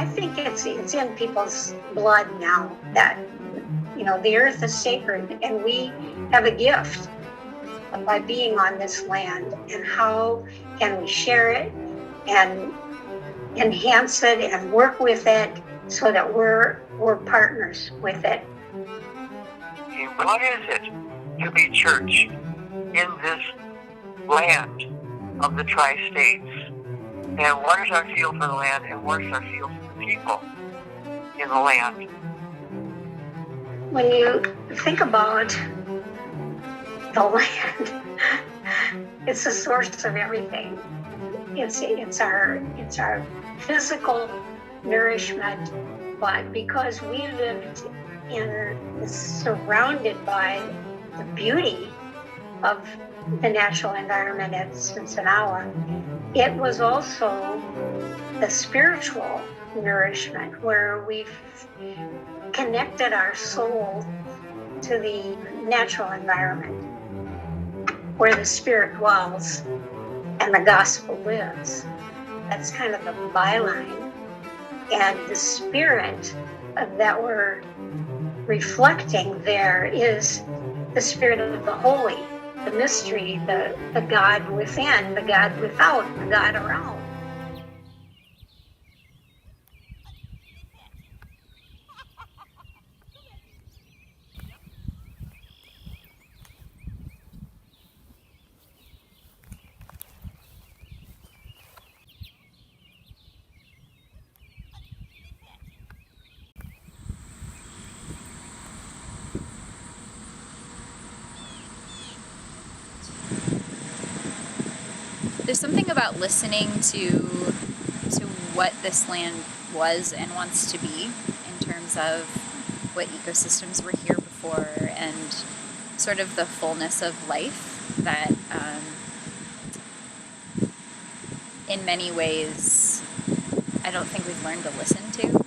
I think it's in people's blood now that, the earth is sacred and we have a gift by being on this land, and how can we share it and enhance it and work with it so that we're partners with it. What is it to be church in this land of the tri-states? And what is our feel for the land, and what is our feel for the people in the land? When you think about the land, it's the source of everything. It's our physical nourishment, but because we lived surrounded by the beauty of the natural environment at Sinsinawa, it was also the spiritual nourishment where we've connected our soul to the natural environment where the spirit dwells and the gospel lives. That's kind of the byline. And the spirit that we're reflecting there is the spirit of the holy, the mystery, the God within, the God without, the God around. There's something about listening to what this land was and wants to be in terms of what ecosystems were here before and sort of the fullness of life that in many ways I don't think we've learned to listen to.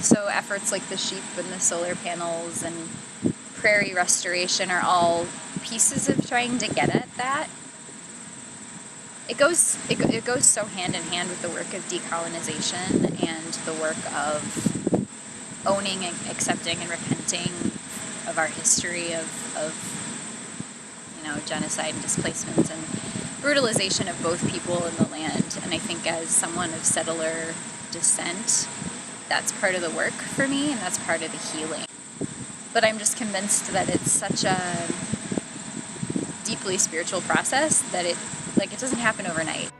So efforts like the sheep and the solar panels and prairie restoration are all pieces of trying to get at that. It goes so hand in hand with the work of decolonization and the work of owning and accepting and repenting of our history of genocide and displacement and brutalization of both people in the land. And I think as someone of settler descent, that's part of the work for me and that's part of the healing. But I'm just convinced that it's such a deeply spiritual process that it doesn't happen overnight.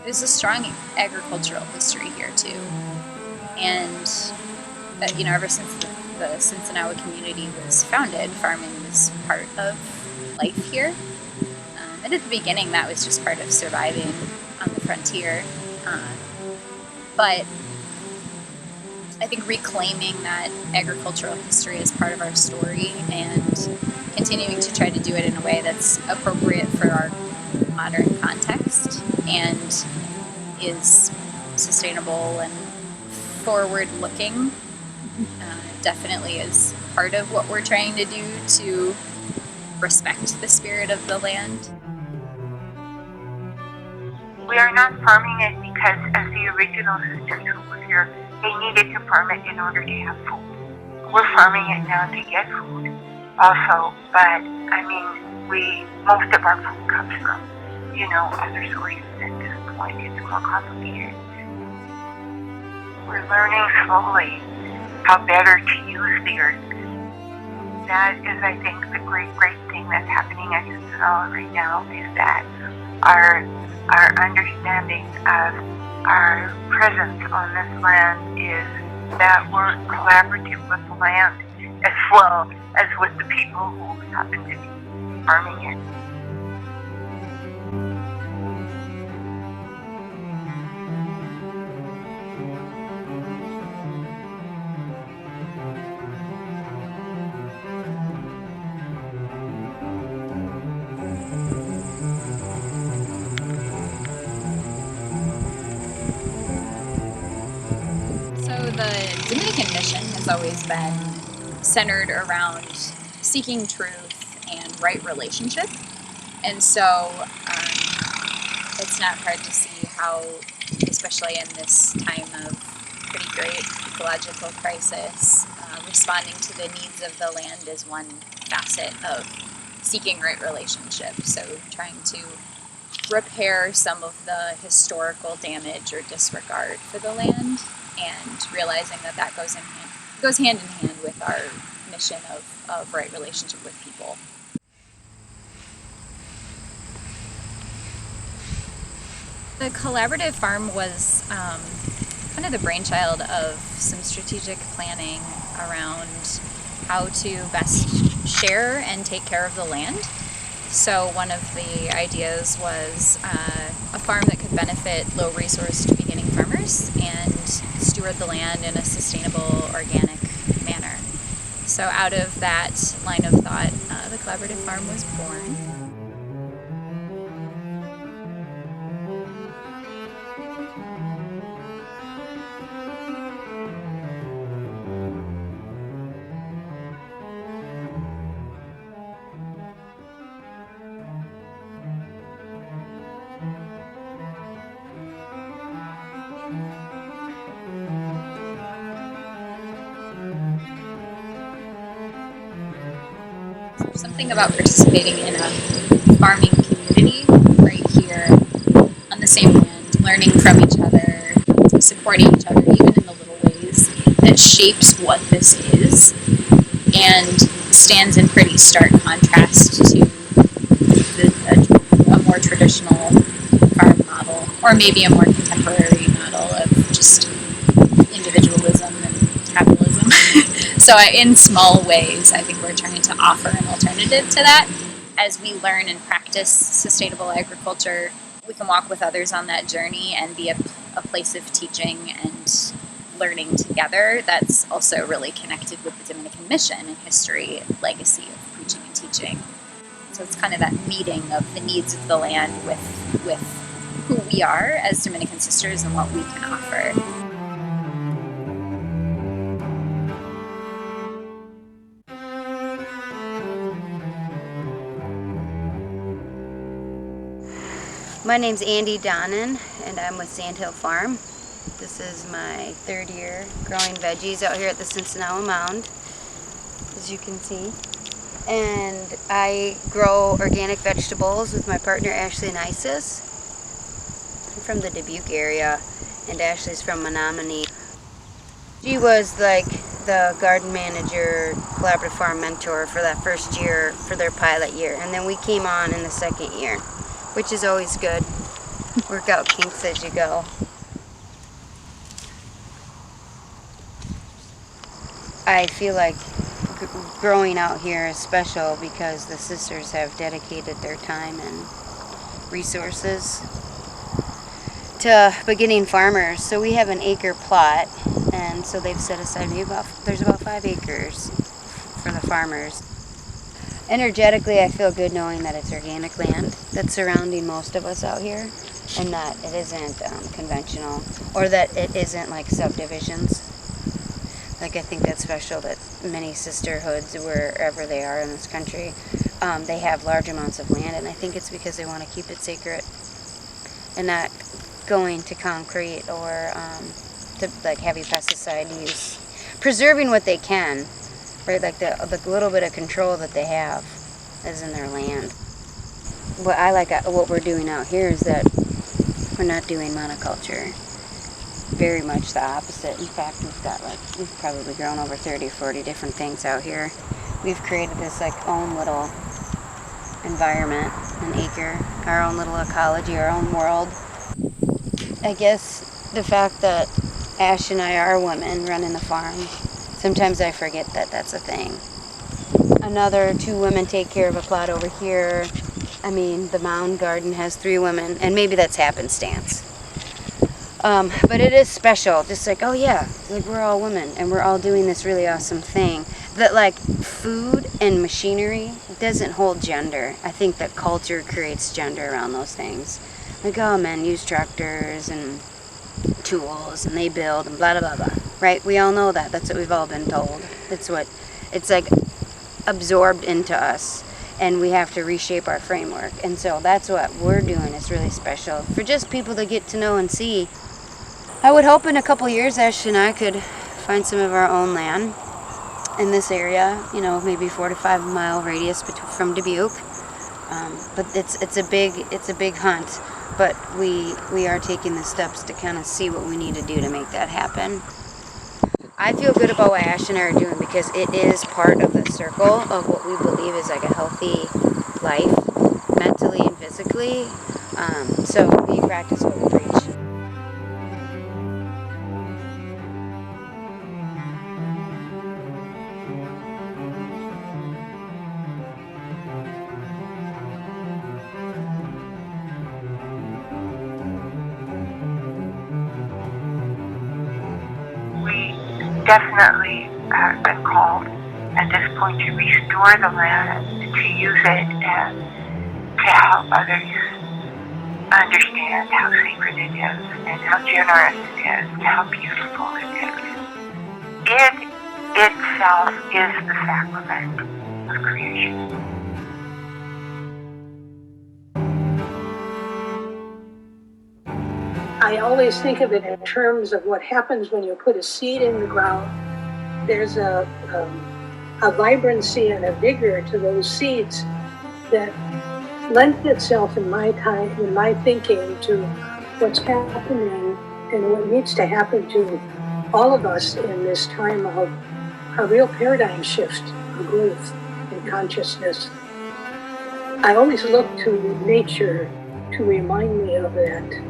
There's a strong agricultural history here too. And ever since the Sinsinawa community was founded, farming was part of life here. And at the beginning that was just part of surviving on the frontier. But I think reclaiming that agricultural history as part of our story and continuing to try to do it in a way that's appropriate for our modern context and is sustainable and forward-looking definitely is part of what we're trying to do to respect the spirit of the land. We are not farming it because as the original sisters who were here, they needed to farm it in order to have food. We're farming it now to get food also, but most of our food comes from, other sources at this point. It's more complicated. We're learning slowly how better to use the earth. That is, I think, the great thing that's happening at Sinsinawa right now is that our understanding of our presence on this land is that we're collaborative with the land as well as with the people who happen to be farming it. The Dominican Mission has always been centered around seeking truth and right relationship. And so it's not hard to see how, especially in this time of pretty great ecological crisis, responding to the needs of the land is one facet of seeking right relationship. So trying to repair some of the historical damage or disregard for the land, and realizing that that goes hand in hand with our mission of right relationship with people. The collaborative farm was kind of the brainchild of some strategic planning around how to best share and take care of the land. So one of the ideas was a farm that could benefit low-resourced beginning farmers and steward the land in a sustainable, organic manner. So out of that line of thought, the collaborative farm was born. There's something about participating in a farming community right here on the same land, learning from each other, supporting each other even in the little ways, that shapes what this is and stands in pretty stark contrast to a more traditional farm model, or maybe a more contemporary model of just individualism and capitalism. So in small ways, I think we're trying to offer an alternative to that. As we learn and practice sustainable agriculture, we can walk with others on that journey and be a place of teaching and learning together that's also really connected with the Dominican Mission and history and legacy of preaching and teaching. So it's kind of that meeting of the needs of the land with who we are as Dominican Sisters and what we can offer. My name's Andy Donnan, and I'm with Sandhill Farm. This is my third year growing veggies out here at the Sinsinawa Mound, as you can see. And I grow organic vegetables with my partner Ashley and Isis. I'm from the Dubuque area, and Ashley's from Menominee. She was like the garden manager, collaborative farm mentor for that first year, for their pilot year. And then we came on in the second year, which is always good. Work out kinks as you go. I feel like growing out here is special because the sisters have dedicated their time and resources to beginning farmers. So we have an acre plot, and so they've set aside there's about 5 acres for the farmers. Energetically, I feel good knowing that it's organic land that's surrounding most of us out here, and that it isn't conventional, or that it isn't like subdivisions. Like, I think that's special that many sisterhoods, wherever they are in this country, they have large amounts of land, and I think it's because they want to keep it sacred and not going to concrete or to like heavy pesticide use. Preserving what they can, right? Like the little bit of control that they have is in their land. What I like what we're doing out here is that we're not doing monoculture. Very much the opposite. In fact, we've probably grown over 30, 40 different things out here. We've created this own little environment, an acre, our own little ecology, our own world. I guess the fact that Ash and I are women running the farm, sometimes I forget that that's a thing. Another 2 women take care of a plot over here. I mean, the mound garden has 3 women, and maybe that's happenstance. But it is special, just like, oh yeah, like we're all women, and we're all doing this really awesome thing. That food and machinery doesn't hold gender. I think that culture creates gender around those things. Like, oh, men use tractors and tools, and they build, and blah, blah, blah, blah. Right? We all know that. That's what we've all been told. It's absorbed into us. and we have to reshape our framework. And so that's what we're doing is really special for just people to get to know and see. I would hope in a couple years Ash and I could find some of our own land in this area, you know, maybe 4 to 5 mile radius from Dubuque. But it's a big hunt. But we are taking the steps to kind of see what we need to do to make that happen. I feel good about what Ash and I are doing because it is part of the circle of what we believe is like a healthy life, mentally and physically. So we practice what we preach. We definitely have been called at this point to restore the land, to use it and to help others understand how sacred it is and how generous it is and how beautiful it is. It itself is the sacrament of creation. I always think of it in terms of what happens when you put a seed in the ground. There's a vibrancy and a vigor to those seeds that lends itself in my thinking to what's happening and what needs to happen to all of us in this time of a real paradigm shift of growth and consciousness. I always look to nature to remind me of that.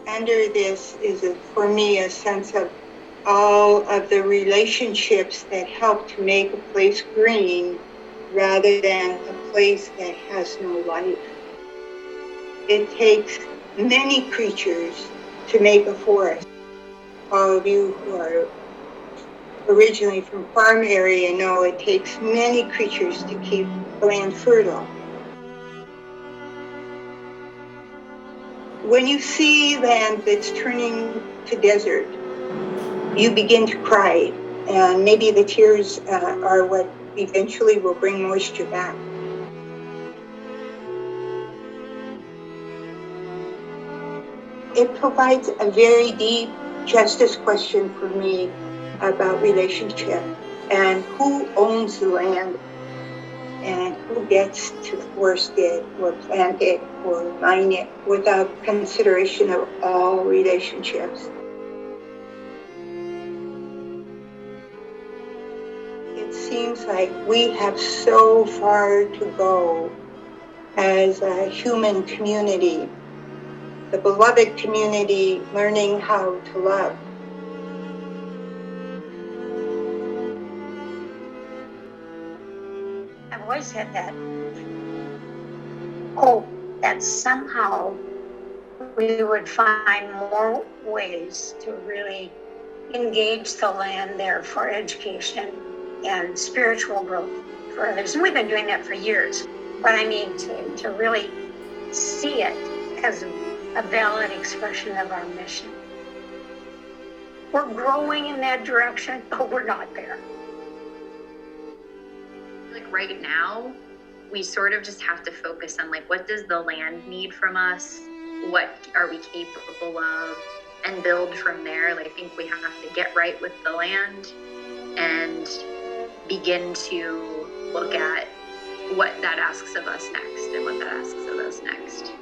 Under this is, for me, a sense of all of the relationships that help to make a place green rather than a place that has no life. It takes many creatures to make a forest. All of you who are originally from farm area know it takes many creatures to keep the land fertile. When you see land that's turning to desert, you begin to cry, and maybe the tears are what eventually will bring moisture back. It provides a very deep justice question for me about relationship and who owns the land and who gets to forest it or plant it or mine it without consideration of all relationships. It seems like we have so far to go as a human community, the beloved community learning how to love. I've always had that hope that somehow we would find more ways to really engage the land there for education and spiritual growth for others. And we've been doing that for years. But I mean, to really see it as a valid expression of our mission. We're growing in that direction, but we're not there. Like right now, we sort of just have to focus on like, what does the land need from us? What are we capable of? And build from there. Like, I think we have to get right with the land and begin to look at what that asks of us next and what that asks of us next.